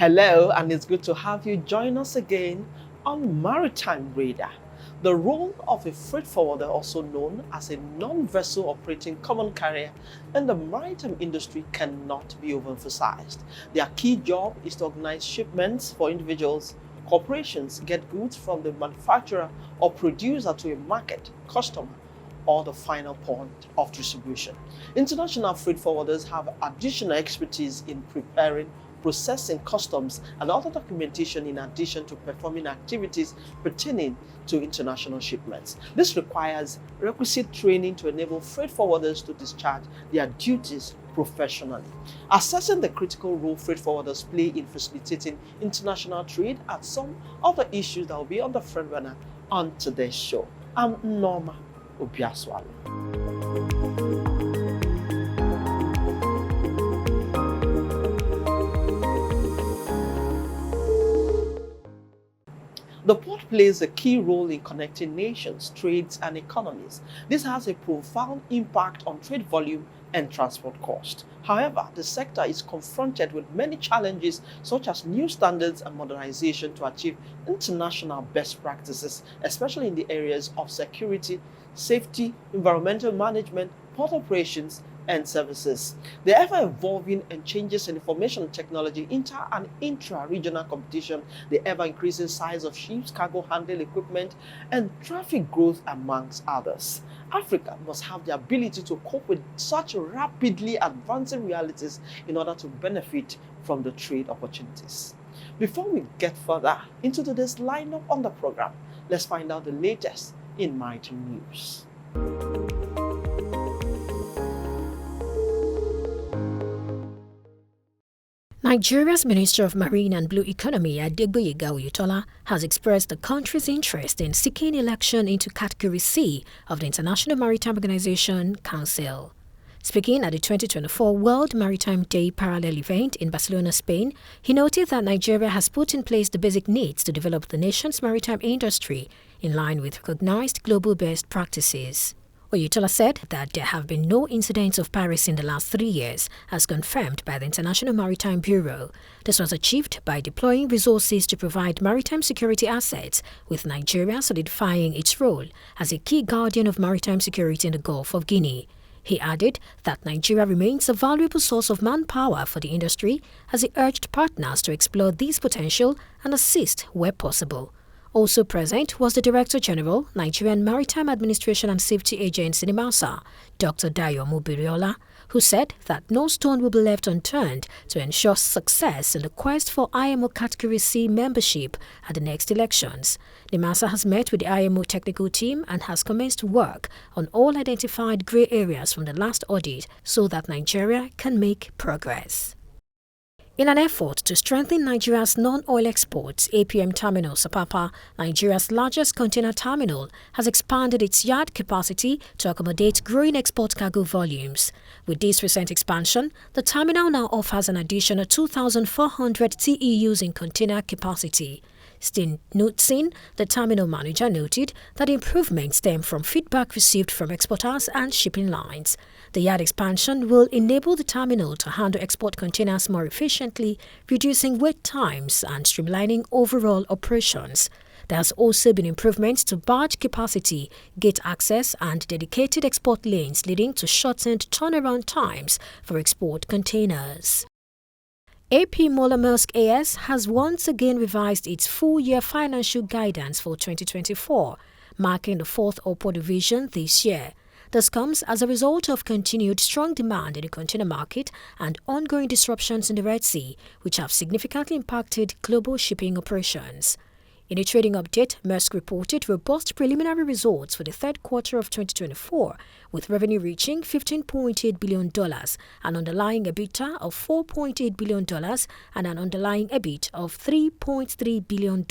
Hello, and it's good to have you join us again on Maritime Radar. The role of a freight forwarder, also known as a non-vessel operating common carrier in the maritime industry, cannot be overemphasized. Their key job is to organize shipments for individuals, corporations, get goods from the manufacturer or producer to a market, customer, or the final point of distribution. International freight forwarders have additional expertise in preparing, processing customs and other documentation in addition to performing activities pertaining to international shipments. This requires requisite training to enable freight forwarders to discharge their duties professionally. Assessing the critical role freight forwarders play in facilitating international trade are some of the issues that will be on the front burner on today's show. I'm Norma Obiaswalo. The port plays a key role in connecting nations, trades, and economies. This has a profound impact on trade volume and transport cost. However, the sector is confronted with many challenges such as new standards and modernization to achieve international best practices, especially in the areas of security, safety, environmental management, port operations, and services. The ever-evolving and changes in information technology, inter- and intra-regional competition, the ever-increasing size of ships, cargo handling equipment, and traffic growth, amongst others. Africa must have the ability to cope with such rapidly advancing realities in order to benefit from the trade opportunities. Before we get further into today's lineup on the program, let's find out the latest in maritime news. Nigeria's Minister of Marine and Blue Economy, Adegboyega Oyetola, has expressed the country's interest in seeking election into Category C of the International Maritime Organization Council. Speaking at the 2024 World Maritime Day parallel event in Barcelona, Spain, he noted that Nigeria has put in place the basic needs to develop the nation's maritime industry in line with recognized global best practices. Oyetola said that there have been no incidents of piracy in the last 3 years, as confirmed by the International Maritime Bureau. This was achieved by deploying resources to provide maritime security assets, with Nigeria solidifying its role as a key guardian of maritime security in the Gulf of Guinea. He added that Nigeria remains a valuable source of manpower for the industry, as he urged partners to explore this potential and assist where possible. Also present was the Director General, Nigerian Maritime Administration and Safety Agency NIMASA, Dr. Dayo Mubiriola, who said that no stone will be left unturned to ensure success in the quest for IMO Category C membership at the next elections. NIMASA has met with the IMO technical team and has commenced work on all identified grey areas from the last audit so that Nigeria can make progress. In an effort to strengthen Nigeria's non-oil exports, APM Terminal Sapapa, Nigeria's largest container terminal, has expanded its yard capacity to accommodate growing export cargo volumes. With this recent expansion, the terminal now offers an additional 2,400 TEUs in container capacity. Sten Knudsen, the terminal manager, noted that improvements stem from feedback received from exporters and shipping lines. The yard expansion will enable the terminal to handle export containers more efficiently, reducing wait times and streamlining overall operations. There has also been improvements to barge capacity, gate access, and dedicated export lanes, leading to shortened turnaround times for export containers. AP Moller Maersk AS has once again revised its full-year financial guidance for 2024, marking the fourth upward revision this year. This comes as a result of continued strong demand in the container market and ongoing disruptions in the Red Sea, which have significantly impacted global shipping operations. In a trading update, Maersk reported robust preliminary results for the third quarter of 2024, with revenue reaching $15.8 billion, an underlying EBITDA of $4.8 billion, and an underlying EBIT of $3.3 billion.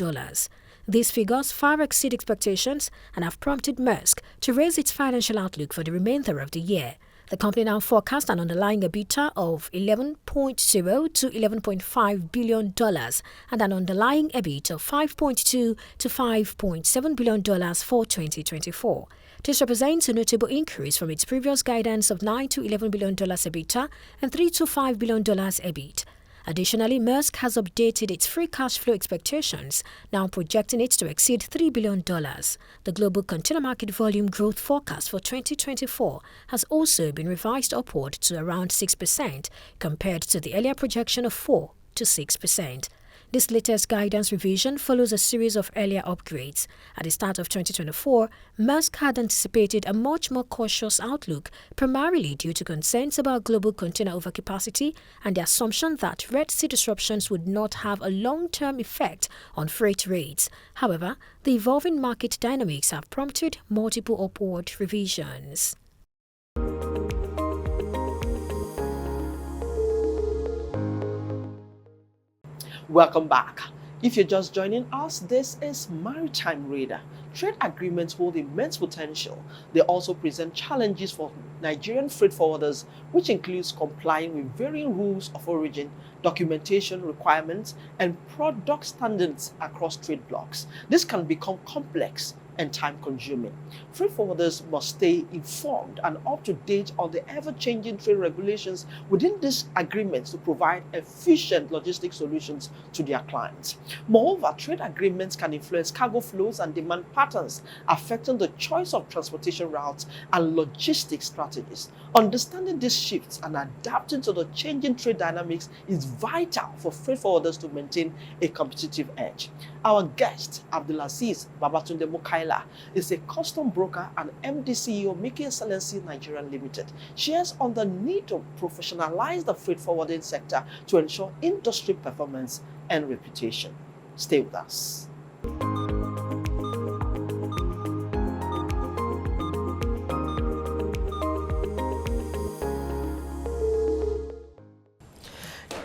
These figures far exceed expectations and have prompted Maersk to raise its financial outlook for the remainder of the year. The company now forecasts an underlying EBITDA of $11.0 to $11.5 billion and an underlying EBIT of $5.2 to $5.7 billion for 2024. This represents a notable increase from its previous guidance of $9 to $11 billion EBITDA and $3 to $5 billion EBIT. Additionally, Maersk has updated its free cash flow expectations, now projecting it to exceed $3 billion. The global container market volume growth forecast for 2024 has also been revised upward to around 6%, compared to the earlier projection of 4 to 6%. This latest guidance revision follows a series of earlier upgrades. At the start of 2024, Maersk had anticipated a much more cautious outlook, primarily due to concerns about global container overcapacity and the assumption that Red Sea disruptions would not have a long-term effect on freight rates. However, the evolving market dynamics have prompted multiple upward revisions. Welcome back. If you're just joining us, this is Maritime Radar. Trade agreements hold immense potential. They also present challenges for Nigerian freight forwarders, which includes complying with varying rules of origin, documentation requirements, and product standards across trade blocs. This can become complex and time-consuming. Freight forwarders must stay informed and up to date on the ever-changing trade regulations within these agreements to provide efficient logistic solutions to their clients. Moreover, trade agreements can influence cargo flows and demand patterns, affecting the choice of transportation routes and logistic strategies. Understanding these shifts and adapting to the changing trade dynamics is vital for freight forwarders to maintain a competitive edge. Our guest, Abdulazeez Babatunde Mukai, is a custom broker and MD CEO Mickey Excellency Nigeria Limited. Shares on the need to professionalize the freight forwarding sector to ensure industry performance and reputation. Stay with us.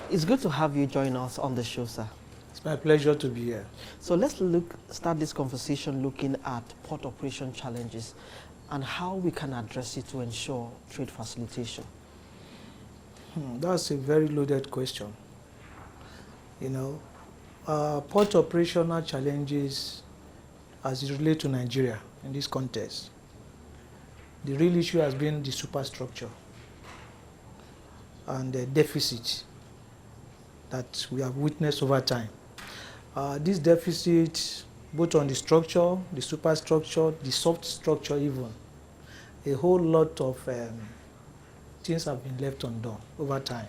It's good to have you join us on the show, sir. It's my pleasure to be here. So let's start this conversation looking at port operation challenges and how we can address it to ensure trade facilitation. That's a very loaded question. You know, port operational challenges as it relates to Nigeria in this context. The real issue has been the superstructure and the deficit that we have witnessed over time. This deficit, both on the structure, the superstructure, the soft structure even, a whole lot of things have been left undone over time.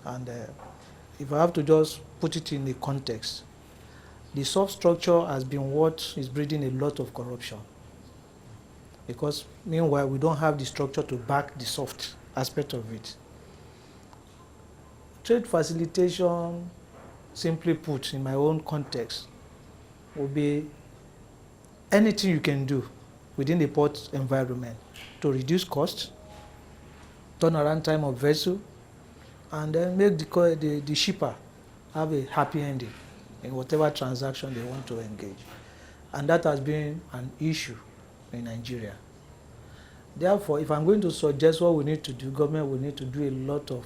And if I have to just put it in the context, the soft structure has been what is breeding a lot of corruption. Because meanwhile, we don't have the structure to back the soft aspect of it. Trade facilitation, simply put, in my own context, would be anything you can do within the port environment to reduce costs, turnaround time of vessel, and then make the shipper have a happy ending in whatever transaction they want to engage. And that has been an issue in Nigeria. Therefore, if I'm going to suggest what we need to do, government will need to do a lot of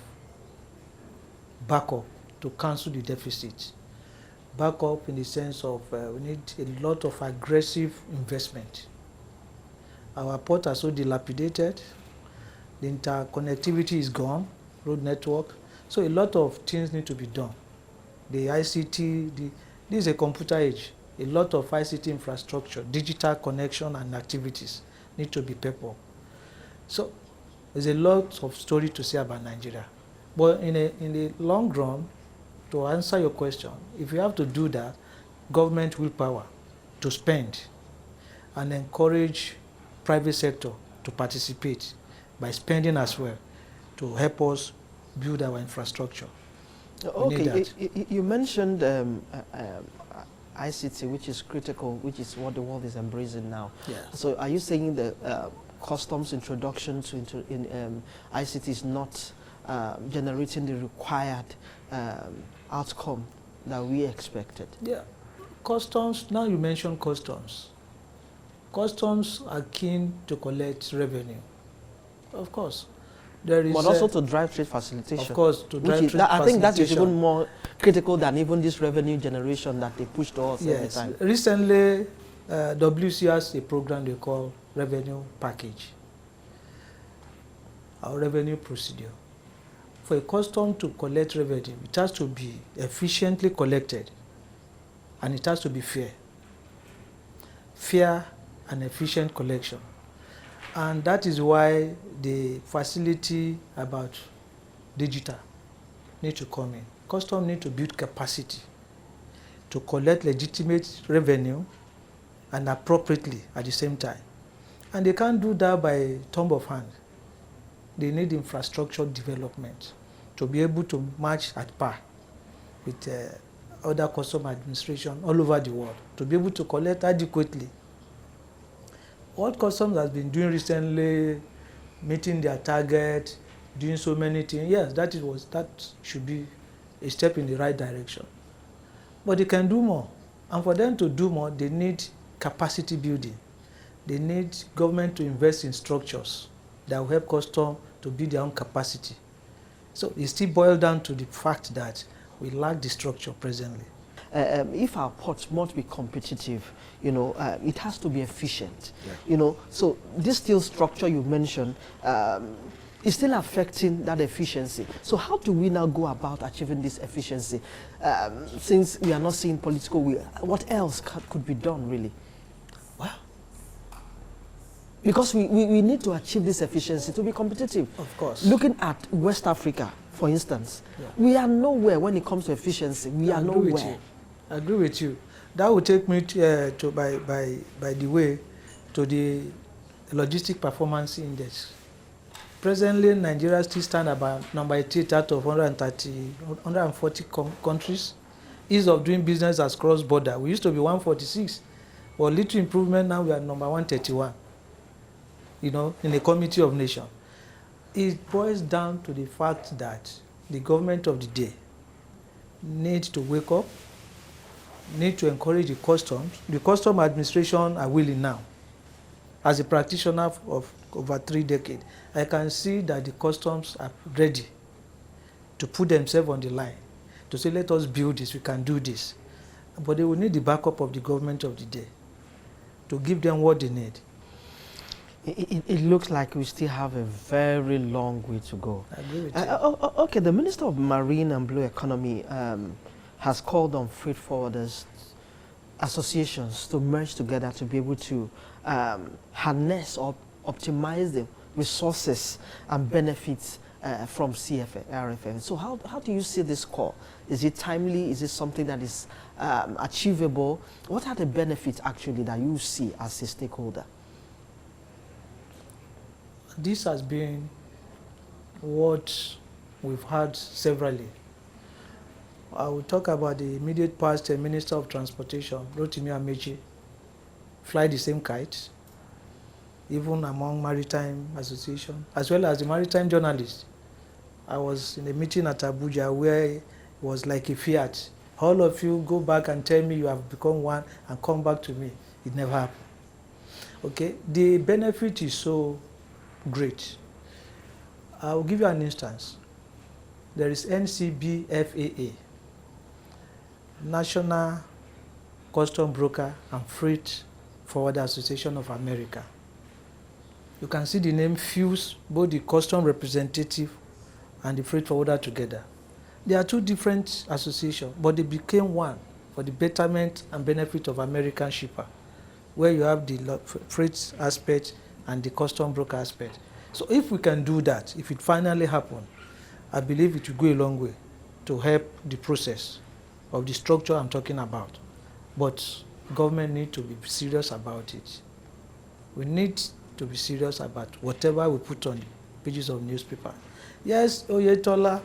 backup to cancel the deficit. Backup in the sense of we need a lot of aggressive investment. Our port are so dilapidated, the interconnectivity is gone, road network, so a lot of things need to be done. The ICT, this is a computer age, a lot of ICT infrastructure, digital connection and activities need to be peppered up. So there's a lot of story to say about Nigeria. But in the long run, to answer your question, if you have to do that, government willpower to spend and encourage private sector to participate by spending as well to help us build our infrastructure. Okay, you mentioned ICT, which is critical, which is what the world is embracing now. Yeah. So are you saying the customs introduction to ICT is not generating the required outcome that we expected? Yeah, customs, now you mentioned customs. Customs are keen to collect revenue, of course. There is but also to drive trade facilitation. Of course, to drive trade facilitation. I think that is even more critical than even this revenue generation that they push to us every time. Recently, WC has a program they call revenue package, our revenue procedure. For a custom to collect revenue, it has to be efficiently collected, and it has to be fair. Fair and efficient collection. And that is why the facility about digital need to come in. Custom need to build capacity to collect legitimate revenue and appropriately at the same time. And they can't do that by thumb of hand. They need infrastructure development to be able to match at par with other custom administration all over the world, to be able to collect adequately. What customs has been doing recently, meeting their target, doing so many things, yes, that should be a step in the right direction. But they can do more. And for them to do more, they need capacity building. They need government to invest in structures that will help custom to build their own capacity. So it still boils down to the fact that we lack the structure presently. If our ports must be competitive, it has to be efficient. Yeah. So this steel structure you mentioned is still affecting that efficiency. So how do we now go about achieving this efficiency? Since we are not seeing political will, what else could be done really? Well, because we need to achieve this efficiency to be competitive. Of course. Looking at West Africa, for instance, yeah, we are nowhere when it comes to efficiency. We are nowhere. I agree with you. That will take me to by the way, to the Logistic Performance Index. Presently, Nigeria still stands about number 88 out of 140 countries. Ease of doing business as cross-border. We used to be 146. But little improvement, now we are number 131. In the Committee of Nations. It boils down to the fact that the government of the day needs to wake up, need to encourage the customs. The custom administration are willing now. As a practitioner of over 3 decades, I can see that the customs are ready to put themselves on the line, to say, let us build this, we can do this. But they will need the backup of the government of the day to give them what they need. It looks like we still have a very long way to go. I agree with you. Okay, the Minister of Marine and Blue Economy has called on freight forwarders associations to merge together to be able to harness or optimize the resources and benefits from RFN. So how do you see this call? Is it timely? Is it something that is achievable? What are the benefits actually that you see as a stakeholder? This has been what we've had severally. I will talk about the immediate past Minister of Transportation, Rotimi Amechi, fly the same kite, even among maritime association, as well as the maritime journalists. I was in a meeting at Abuja where it was like a fiat. All of you go back and tell me you have become one and come back to me. It never happened. Okay, the benefit is so great. I will give you an instance. There is NCBFAA, National Custom Broker and Freight Forwarder Association of America. You can see the name fuse both the custom representative and the freight forwarder together. They are two different associations, but they became one for the betterment and benefit of American shipper, where you have the freight aspect and the custom broker aspect. So if we can do that, if it finally happens, I believe it will go a long way to help the process of the structure I'm talking about. But government need to be serious about it. We need to be serious about whatever we put on the pages of newspaper. Yes, Oyetola,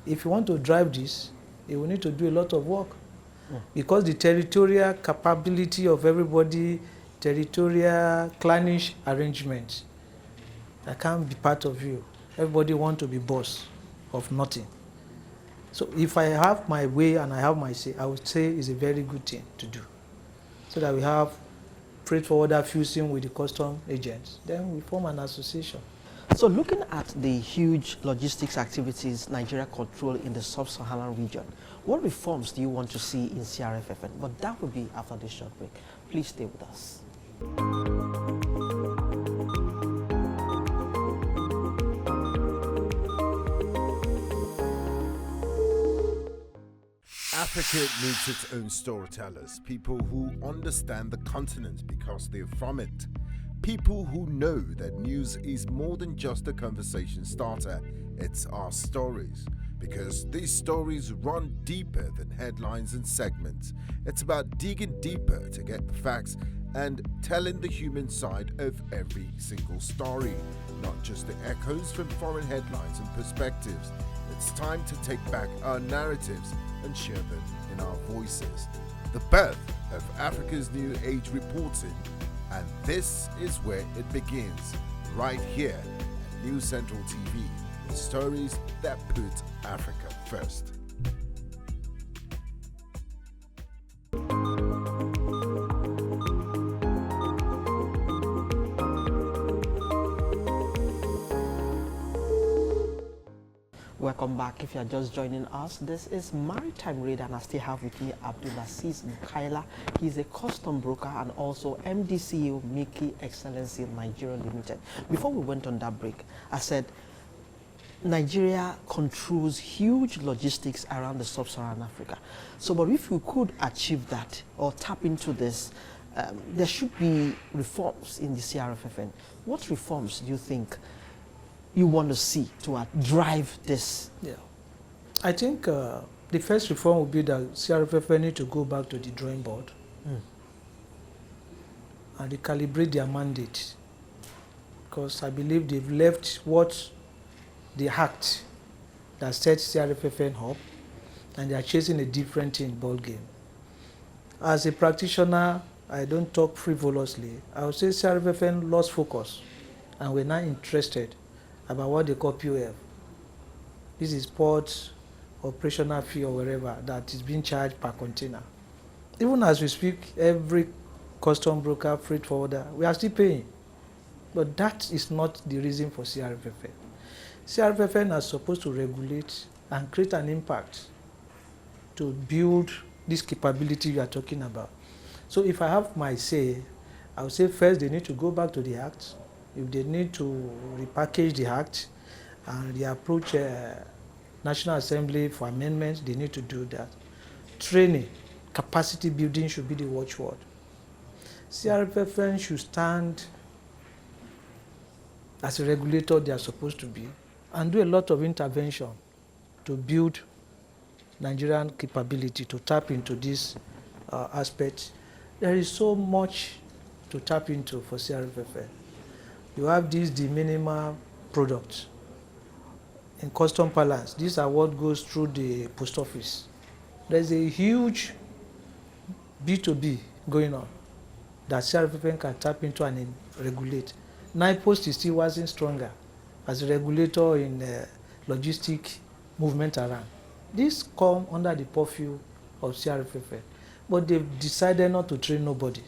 if you want to drive this, you will need to do a lot of work. Because the territorial capability of everybody, territorial clannish arrangement, I can't be part of you. Everybody want to be boss of nothing. So if I have my way and I have my say, I would say it's a very good thing to do. So that we have freight forwarder fusing with the custom agents. Then we form an association. So looking at the huge logistics activities Nigeria control in the sub-Saharan region, what reforms do you want to see in CRFFN? But that will be after this short break. Please stay with us. Africa needs its own storytellers, people who understand the continent because they're from it. People who know that news is more than just a conversation starter, it's our stories. Because these stories run deeper than headlines and segments. It's about digging deeper to get the facts and telling the human side of every single story, not just the echoes from foreign headlines and perspectives. It's time to take back our narratives and share them in our voices. The birth of Africa's New Age reporting, and this is where it begins, right here at News Central TV, with stories that put Africa first. Welcome back. If you are just joining us, this is Maritime Radar, and I still have with me Abdulazeez Mukai. He's a custom broker and also MD CEO, Mickey Excellency Nigeria Limited. Before we went on that break, I said Nigeria controls huge logistics around the sub-Saharan Africa. So, but if we could achieve that or tap into this, there should be reforms in the CRFFN. What reforms do you think you want to see to drive this? Yeah, I think the first reform would be that CRFFN need to go back to the drawing board and recalibrate their mandate, because I believe they've left what the act that sets CRFFN up, and they are chasing a different thing ball game. As a practitioner, I don't talk frivolously. I would say CRFFN lost focus, and we're not interested about what they call POF. This is port operational fee or wherever that is being charged per container. Even as we speak, every custom broker, freight forwarder, we are still paying. But that is not the reason for CRFFN. CRFFN is supposed to regulate and create an impact to build this capability you are talking about. So if I have my say, I would say first they need to go back to the act. If they need to repackage the act and reapproach National Assembly for amendments, they need to do that. Training, capacity building should be the watchword. CRFFN should stand as a regulator they are supposed to be and do a lot of intervention to build Nigerian capability to tap into this aspect. There is so much to tap into for CRFFN. You have these de minimis products in custom balance. These are what goes through the post office. There's a huge B2B going on that CRFFN can tap into and regulate. NIPOST is still wasn't stronger as a regulator in logistic movement around. These come under the purview of CRFFN, but they've decided not to train nobody.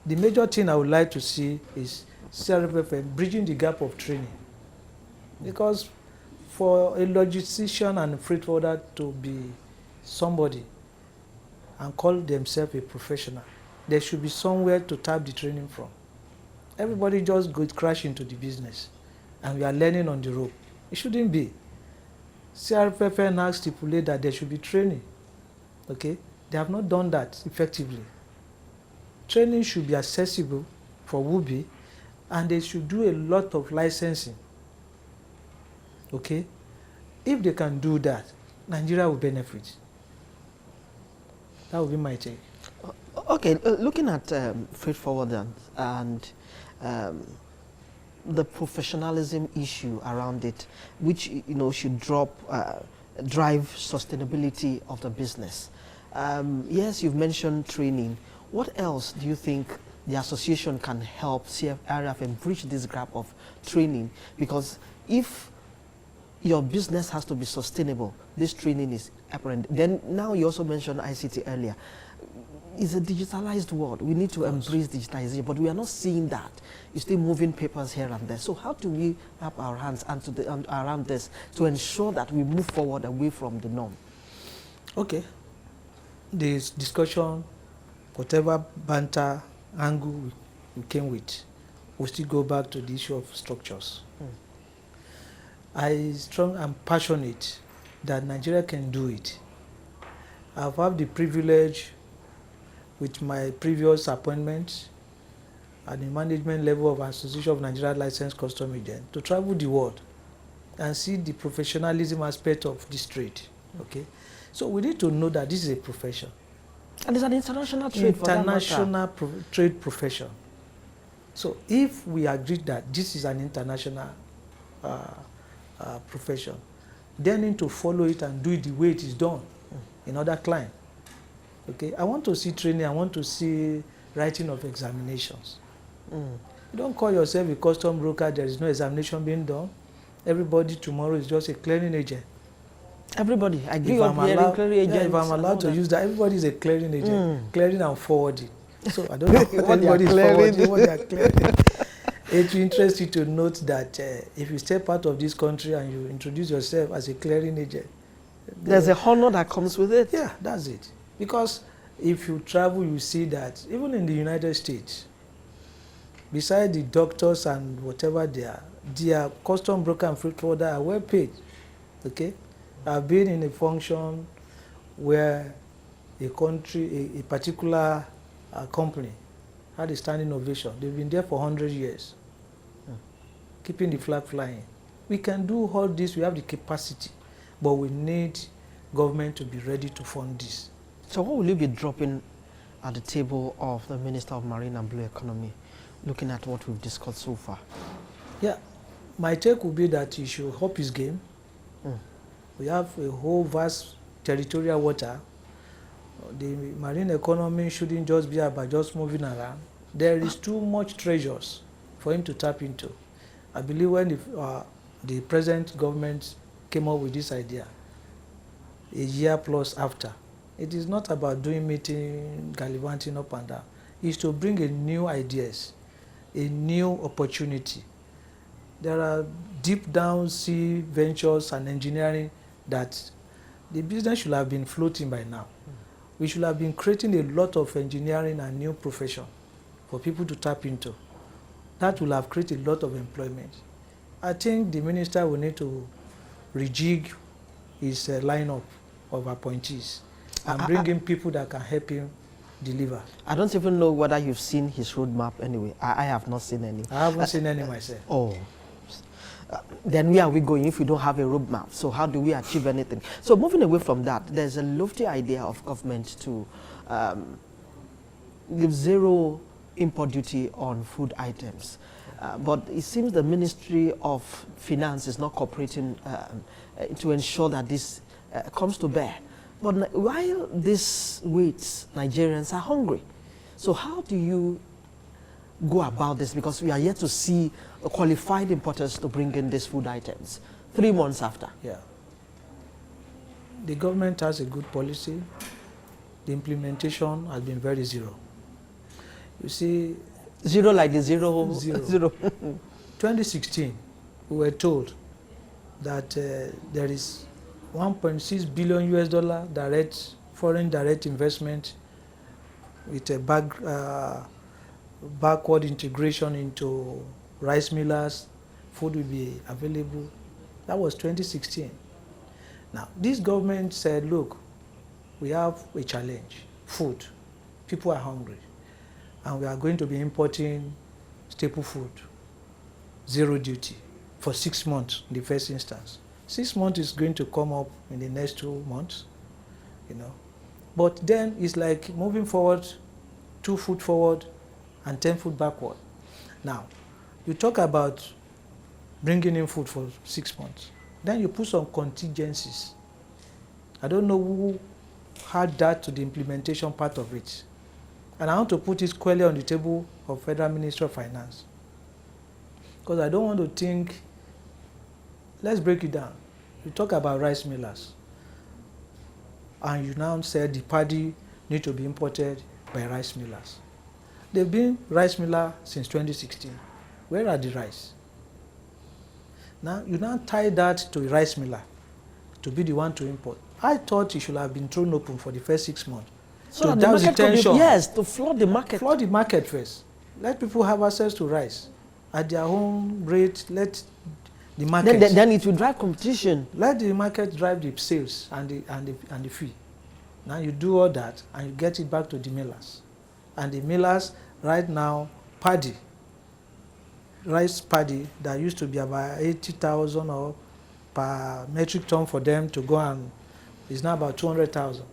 The major thing I would like to see is CRFFN bridging the gap of training, because for a logistician and a freight forwarder to be somebody and call themselves a professional, there should be somewhere to tap the training from. Everybody just go crash into the business and we are learning on the rope. It shouldn't be. CRFFN now stipulate that there should be training. Okay? They have not done that effectively. Training should be accessible for WUBI, and they should do a lot of licensing. Okay? If they can do that, Nigeria will benefit. That would be my take. Okay, looking at freight forwarders and the professionalism issue around it, which should drive sustainability of the business. Yes, you've mentioned training. What else do you think the association can help CRF and bridge this gap of training? Because if your business has to be sustainable, this training is apparent. Then now you also mentioned ICT earlier. It's a digitalized world. We need to embrace digitization, but we are not seeing that. You're still moving papers here and there. So how do we wrap our hands around this to ensure that we move forward away from the norm? Okay. This discussion, whatever banter, angle we came with, we still go back to the issue of structures. I am passionate that Nigeria can do it. I've had the privilege with my previous appointment at the management level of Association of Nigeria Licensed Custom Agents to travel the world and see the professionalism aspect of this trade. Okay, so we need to know that this is a profession. And it's an international trade for that matter. International trade profession. So if we agree that this is an international profession, then need to follow it and do it the way it is done in other clients. Okay, I want to see training, I want to see writing of examinations. You don't call yourself a custom broker, there is no examination being done. Everybody tomorrow is just a clearing agent. Everybody, I agree If on clearing agents. if I'm allowed to use that, everybody is a clearing agent, clearing and forwarding. So I don't know what What they are everybody is clearing. forwarding, what they are clearing. It will interest you to note that if you step out of this country and you introduce yourself as a clearing agent, There's a honor that comes with it. yeah, that's it. Because if you travel, you see that even in the United States, besides the doctors and whatever they are, their custom broker and freight forwarder are well paid. Okay, I've been in a function where a country, a particular company had a standing ovation. They've been there for 100 years, keeping the flag flying. We can do all this, we have the capacity, but we need government to be ready to fund this. So what will you be dropping at the table of the Minister of Marine and Blue Economy, looking at what we've discussed so far? Yeah, my take would be that he should up his game. We have a whole vast territorial water. The marine economy shouldn't just be about just moving around. There is too much treasures for him to tap into. I believe when the present government came up with this idea, a year plus after, it is not about doing meeting, gallivanting up and down. It's to bring in new ideas, a new opportunity. There are deep down sea ventures and engineering that the business should have been floating by now. We should have been creating a lot of engineering and new profession for people to tap into. That will have created a lot of employment. I think the minister will need to rejig his lineup of appointees and bring in people that can help him deliver. I don't even know whether you've seen his roadmap anyway. I have not seen any. I haven't seen any myself. Oh. Then where are we going if we don't have a roadmap? So how do we achieve anything? So moving away from that, there's a lofty idea of government to give zero import duty on food items. But it seems the Ministry of Finance is not cooperating to ensure that this comes to bear. But while this waits, Nigerians are hungry. So how do you go about this? Because we are yet to see qualified importers to bring in these food items 3 months after. Yeah. The government has a good policy. The implementation has been very zero. You see, Zero like the zero. Zero. 2016, we were told that there is 1.6 billion US dollar foreign direct investment with a backward integration into rice millers. Food will be available. That was 2016. Now, this government said, look, we have a challenge, food. People are hungry. And we are going to be importing staple food, zero duty, for 6 months in the first instance. 6 months is going to come up in the next 2 months, you know. But then it's like moving forward, 2 foot forward and 10 foot backward. Now, you talk about bringing in food for 6 months. Then you put some contingencies. I don't know who had that to the implementation part of it. And I want to put it squarely on the table of Federal Ministry of Finance. Because I don't want to think, let's break it down. You talk about rice millers. And you now said the paddy need to be imported by rice millers. They've been rice miller since 2016. Where are the rice? Now, you now tie that to a rice miller to be the one to import. I thought it should have been thrown open for the first 6 months. So that the market could be, yes, to flood the market. Flood the market first. Let people have access to rice at their own rate. Let the market. Then it will drive competition. Let the market drive the sales and the fee. Now you do all that and you get it back to the millers. And the millers right now, paddy, rice paddy that used to be about 80,000 or per metric ton for them to go and is now about 200,000.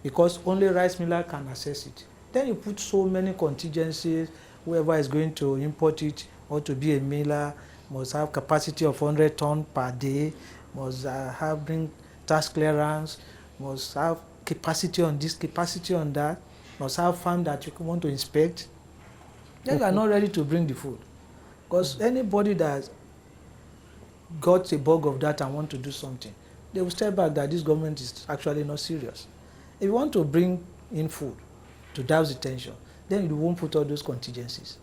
Because only rice miller can access it. Then you put so many contingencies, whoever is going to import it or to be a miller must have capacity of 100 ton per day, must have bring tax clearance, must have capacity on this, capacity on that, must have farm that you want to inspect. Then you are not ready to bring the food. Because anybody that got a bug of that and want to do something, they will step back that this government is actually not serious. If you want to bring in food to douse the tension, then you won't put all those contingencies.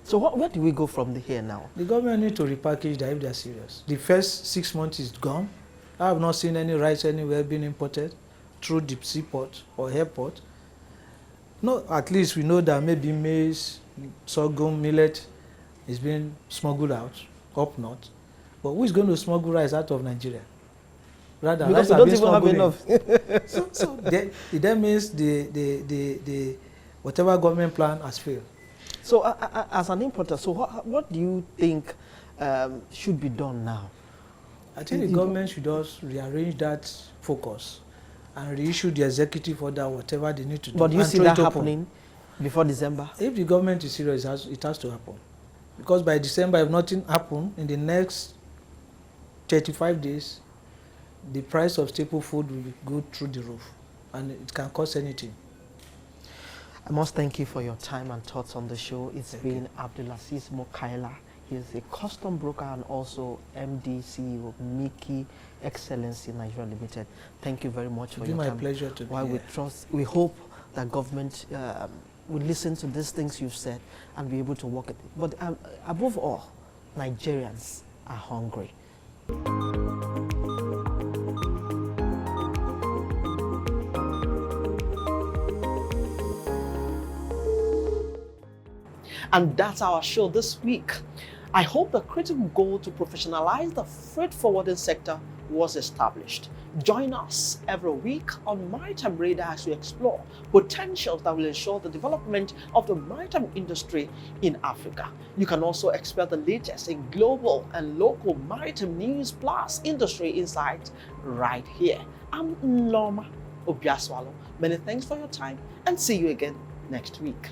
So where do we go from here now? The government need to repackage that if they are serious. The first 6 months is gone. I have not seen any rice anywhere being imported through the seaport or airport. No, at least we know that maybe maize, sorghum, millet is being smuggled out up north. But who is going to smuggle rice out of Nigeria? Rather, because we don't even have enough. so that means the whatever government plan has failed. So as an importer, so what do you think should be done now? I think the government should just rearrange that focus and reissue the executive order, whatever they need to do. But do you see that happening before December? If the government is serious, it has to happen. Because by December, if nothing happens, in the next 35 days, the price of staple food will go through the roof, and it can cost anything. I must thank you for your time and thoughts on the show. It's been Abdulazeez Mukai. He is a custom broker and also MD, CEO of Mickey Excellency Nigeria Limited. Thank you very much for your time. It's been my pleasure to be here. We hope that government will listen to these things you've said and be able to work at it. But above all, Nigerians are hungry. And that's our show this week. I hope the critical goal to professionalize the freight forwarding sector was established. Join us every week on Maritime Radar as we explore potentials that will ensure the development of the maritime industry in Africa. You can also expect the latest in global and local maritime news plus industry insights right here. I'm Norma Obiaswalo. Many thanks for your time and see you again next week.